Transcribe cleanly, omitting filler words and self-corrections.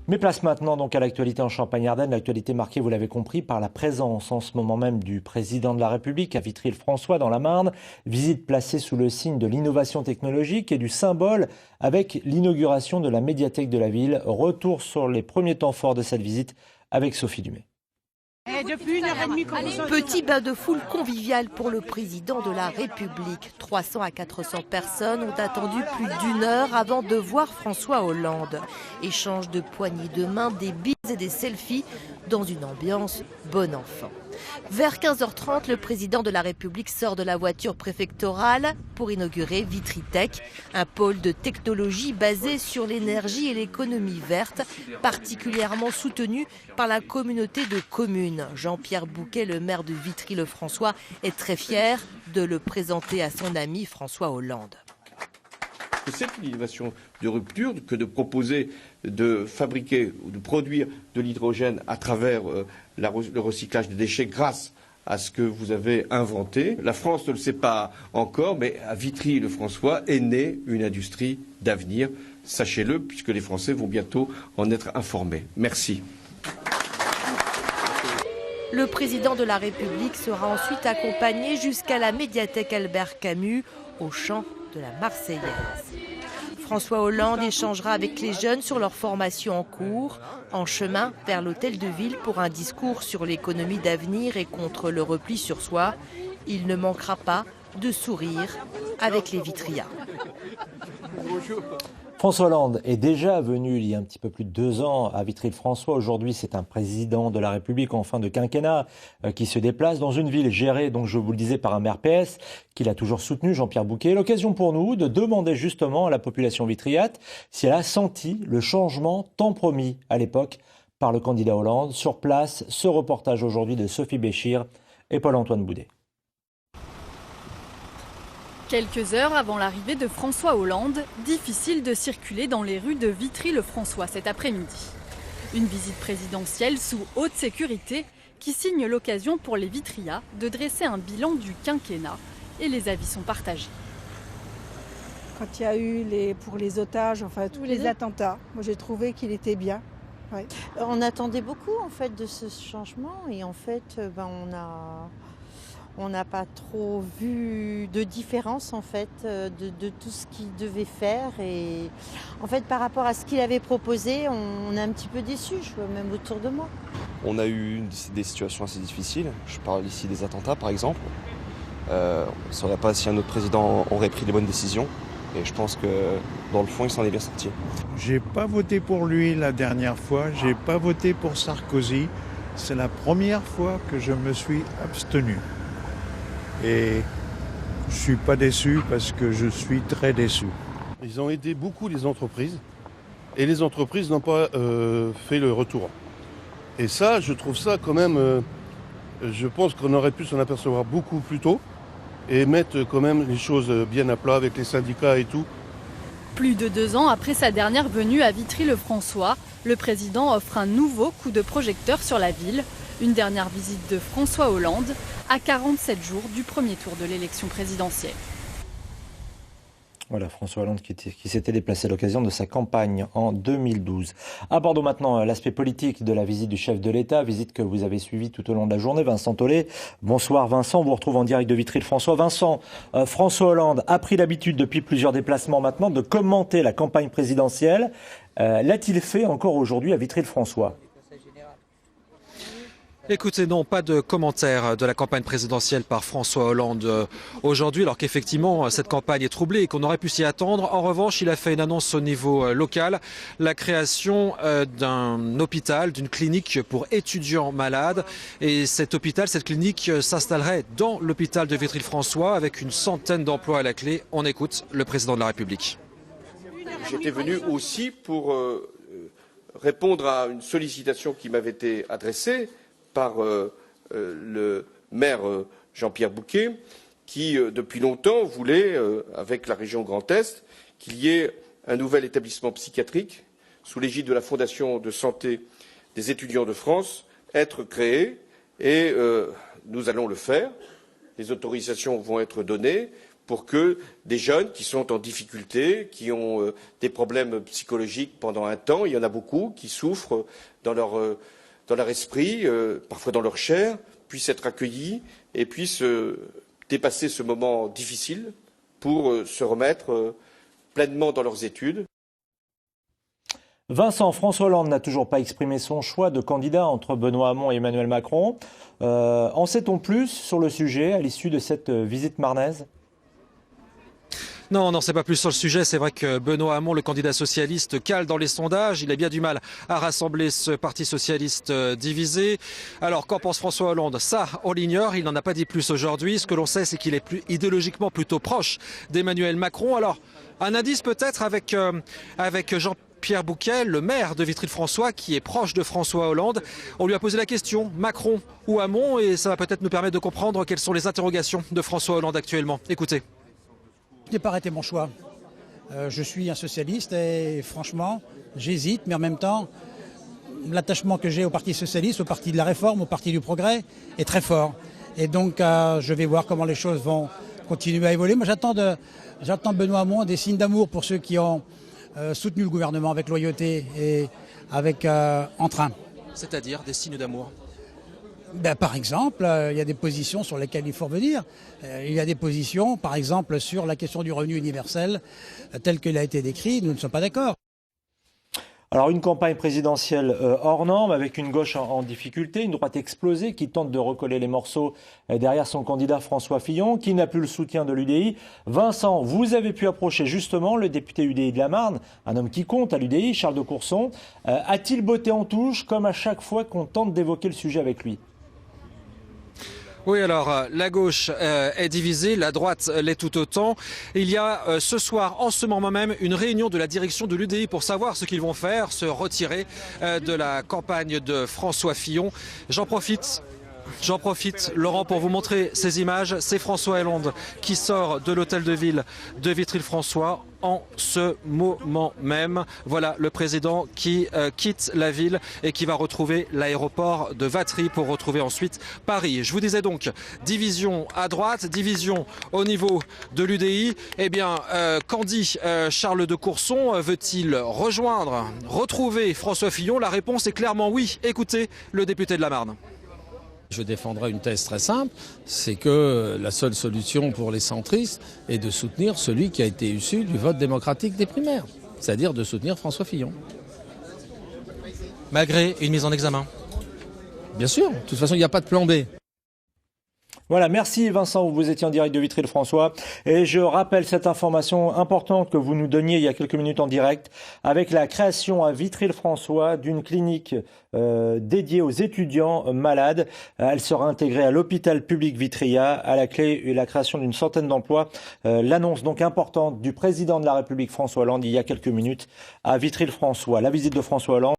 Mais place maintenant donc à l'actualité en Champagne-Ardenne. L'actualité marquée, vous l'avez compris, par la présence en ce moment même du président de la République à Vitry-le-François dans la Marne. Visite placée sous le signe de l'innovation technologique et du symbole avec l'inauguration de la médiathèque de la ville. Retour sur les premiers temps forts de cette visite avec Sophie Dumais. Petit bain de foule convivial pour le président de la République. 300 à 400 personnes ont attendu plus d'une heure avant de voir François Hollande. Échange de poignées de main, des bises et des selfies dans une ambiance bon enfant. Vers 15h30, le président de la République sort de la voiture préfectorale pour inaugurer VitryTech, un pôle de technologie basé sur l'énergie et l'économie verte, particulièrement soutenu par la communauté de communes. Jean-Pierre Bouquet, le maire de Vitry-le-François, est très fier de le présenter à son ami François Hollande. C'est une innovation de rupture que de proposer de fabriquer ou de produire de l'hydrogène à travers le recyclage des déchets grâce à ce que vous avez inventé. La France ne le sait pas encore, mais à Vitry-le-François est née une industrie d'avenir. Sachez-le, puisque les Français vont bientôt en être informés. Merci. Le président de la République sera ensuite accompagné jusqu'à la médiathèque Albert Camus, au chant de la Marseillaise. François Hollande échangera avec les jeunes sur leur formation en cours, en chemin vers l'hôtel de ville pour un discours sur l'économie d'avenir et contre le repli sur soi. Il ne manquera pas de sourire avec les Vitriens. François Hollande est déjà venu il y a un petit peu plus de 2 ans à Vitry-le-François. Aujourd'hui, c'est un président de la République en fin de quinquennat qui se déplace dans une ville gérée, donc je vous le disais, par un maire PS qu'il a toujours soutenu, Jean-Pierre Bouquet. L'occasion pour nous de demander justement à la population vitriate si elle a senti le changement tant promis à l'époque par le candidat Hollande. Sur place, ce reportage aujourd'hui de Sophie Béchir et Paul-Antoine Boudet. Quelques heures avant l'arrivée de François Hollande, difficile de circuler dans les rues de Vitry-le-François cet après-midi. Une visite présidentielle sous haute sécurité qui signe l'occasion pour les Vitriats de dresser un bilan du quinquennat et les avis sont partagés. Quand il y a eu pour les otages, enfin tous les attentats, moi j'ai trouvé qu'il était bien. Ouais. On attendait beaucoup en fait de ce changement et en fait on n'a pas trop vu de différence en fait de tout ce qu'il devait faire et en fait par rapport à ce qu'il avait proposé, on est un petit peu déçus, je vois même autour de moi. On a eu des situations assez difficiles, je parle ici des attentats par exemple. On ne saurait pas si un autre président aurait pris les bonnes décisions et je pense que dans le fond il s'en est bien sorti. J'ai pas voté pour lui la dernière fois, j'ai pas voté pour Sarkozy, c'est la première fois que je me suis abstenu. Et je ne suis pas déçu parce que je suis très déçu. Ils ont aidé beaucoup les entreprises et les entreprises n'ont pas fait le retour. Et ça, je trouve ça quand même, je pense qu'on aurait pu s'en apercevoir beaucoup plus tôt et mettre quand même les choses bien à plat avec les syndicats et tout. Plus de 2 ans après sa dernière venue à Vitry-le-François, le président offre un nouveau coup de projecteur sur la ville. Une dernière visite de François Hollande à 47 jours du premier tour de l'élection présidentielle. Voilà, François Hollande qui s'était déplacé à l'occasion de sa campagne en 2012. Abordons maintenant l'aspect politique de la visite du chef de l'État, visite que vous avez suivie tout au long de la journée. Vincent Tollet. Bonsoir Vincent, on vous retrouve en direct de Vitry-le-François. Vincent, François Hollande a pris l'habitude depuis plusieurs déplacements maintenant de commenter la campagne présidentielle. L'a-t-il fait encore aujourd'hui à Vitry-le-François ? Écoutez, non, pas de commentaire de la campagne présidentielle par François Hollande aujourd'hui, alors qu'effectivement cette campagne est troublée et qu'on aurait pu s'y attendre. En revanche, il a fait une annonce au niveau local, la création d'un hôpital, d'une clinique pour étudiants malades. Et cet hôpital, cette clinique s'installerait dans l'hôpital de Vitry-le-François avec une centaine d'emplois à la clé. On écoute le président de la République. J'étais venu aussi pour répondre à une sollicitation qui m'avait été adressée par le maire Jean-Pierre Bouquet, qui depuis longtemps voulait, avec la région Grand Est, qu'il y ait un nouvel établissement psychiatrique sous l'égide de la Fondation de santé des étudiants de France être créé et nous allons le faire. Les autorisations vont être données pour que des jeunes qui sont en difficulté, qui ont des problèmes psychologiques pendant un temps, il y en a beaucoup qui souffrent dans leur esprit, parfois dans leur chair, puissent être accueillis et puissent dépasser ce moment difficile pour se remettre pleinement dans leurs études. Vincent, François Hollande n'a toujours pas exprimé son choix de candidat entre Benoît Hamon et Emmanuel Macron. En sait-on plus sur le sujet à l'issue de cette visite marnaise ? Non, on n'en sait pas plus sur le sujet. C'est vrai que Benoît Hamon, le candidat socialiste, cale dans les sondages. Il a bien du mal à rassembler ce parti socialiste divisé. Alors, qu'en pense François Hollande? Ça, on l'ignore. Il n'en a pas dit plus aujourd'hui. Ce que l'on sait, c'est qu'il est idéologiquement plutôt proche d'Emmanuel Macron. Alors, un indice peut-être avec Jean-Pierre Bouquet, le maire de Vitry-le-François, qui est proche de François Hollande. On lui a posé la question, Macron ou Hamon? Et ça va peut-être nous permettre de comprendre quelles sont les interrogations de François Hollande actuellement. Écoutez. Je n'ai pas arrêté mon choix. Je suis un socialiste et franchement, j'hésite, mais en même temps, l'attachement que j'ai au Parti socialiste, au Parti de la réforme, au Parti du progrès est très fort. Et donc, je vais voir comment les choses vont continuer à évoluer. Moi, j'attends Benoît Hamon des signes d'amour pour ceux qui ont soutenu le gouvernement avec loyauté et avec entrain. C'est-à-dire des signes d'amour? Par exemple, il y a des positions sur lesquelles il faut revenir. Il y a des positions, par exemple, sur la question du revenu universel, tel qu'il a été décrit, nous ne sommes pas d'accord. Alors une campagne présidentielle hors norme, avec une gauche en difficulté, une droite explosée qui tente de recoller les morceaux derrière son candidat François Fillon, qui n'a plus le soutien de l'UDI. Vincent, vous avez pu approcher justement le député UDI de la Marne, un homme qui compte à l'UDI, Charles de Courson. A-t-il botté en touche, comme à chaque fois qu'on tente d'évoquer le sujet avec lui ? Oui, alors la gauche est divisée, la droite l'est tout autant. Il y a ce soir, en ce moment même, une réunion de la direction de l'UDI pour savoir ce qu'ils vont faire, se retirer de la campagne de François Fillon. J'en profite, Laurent, pour vous montrer ces images. C'est François Hollande qui sort de l'hôtel de ville de Vitry-le-François en ce moment même. Voilà le président qui quitte la ville et qui va retrouver l'aéroport de Vatry pour retrouver ensuite Paris. Je vous disais donc, division à droite, division au niveau de l'UDI. Eh bien, qu'en dit Charles de Courson? Veut-il retrouver François Fillon? La réponse est clairement oui. Écoutez le député de la Marne. Je défendrai une thèse très simple, c'est que la seule solution pour les centristes est de soutenir celui qui a été issu du vote démocratique des primaires, c'est-à-dire de soutenir François Fillon. Malgré une mise en examen? Bien sûr, de toute façon il n'y a pas de plan B. Voilà, merci Vincent, vous étiez en direct de Vitry-le-François. Et je rappelle cette information importante que vous nous donniez il y a quelques minutes en direct, avec la création à Vitry-le-François d'une clinique dédiée aux étudiants malades. Elle sera intégrée à l'hôpital public Vitria, à la clé la création d'une centaine d'emplois. L'annonce donc importante du président de la République François Hollande il y a quelques minutes à Vitry-le-François. La visite de François Hollande.